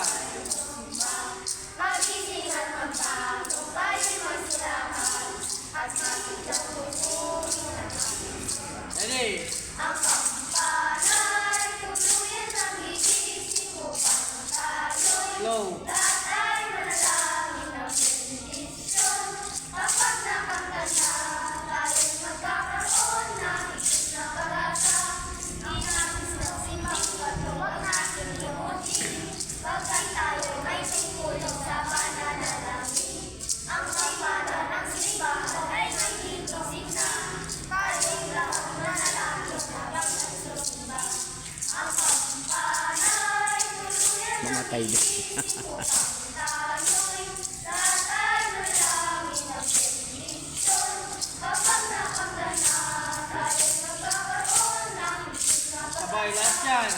simba. Magising at magbago, tayo'y magsilahan, at makitang tumuhin ang Ready? ang kampanay, tuluyan ng gigising upang tayo'y Slow. lahat ay manalangin ng bendisyon. Kapag nakanta na, tayo'y magkakaroon ng isip na pag-asa. Inagis ng simbang patuwag natin limutin, pagkat tayo'y may singkulong sa pananalangin. Ang kampana ng simbahan ay may gigising na, tayo'y lahat manalangin habang nagsusumba. Ang kampanay, tuluyan ng Mamatay din. gigising upang tayo'y lahat ay manalangin ng bendisyon. Kapag nakanta na, tayo'y magkakaroon ng isip na Sabay, pag-asa. last yan.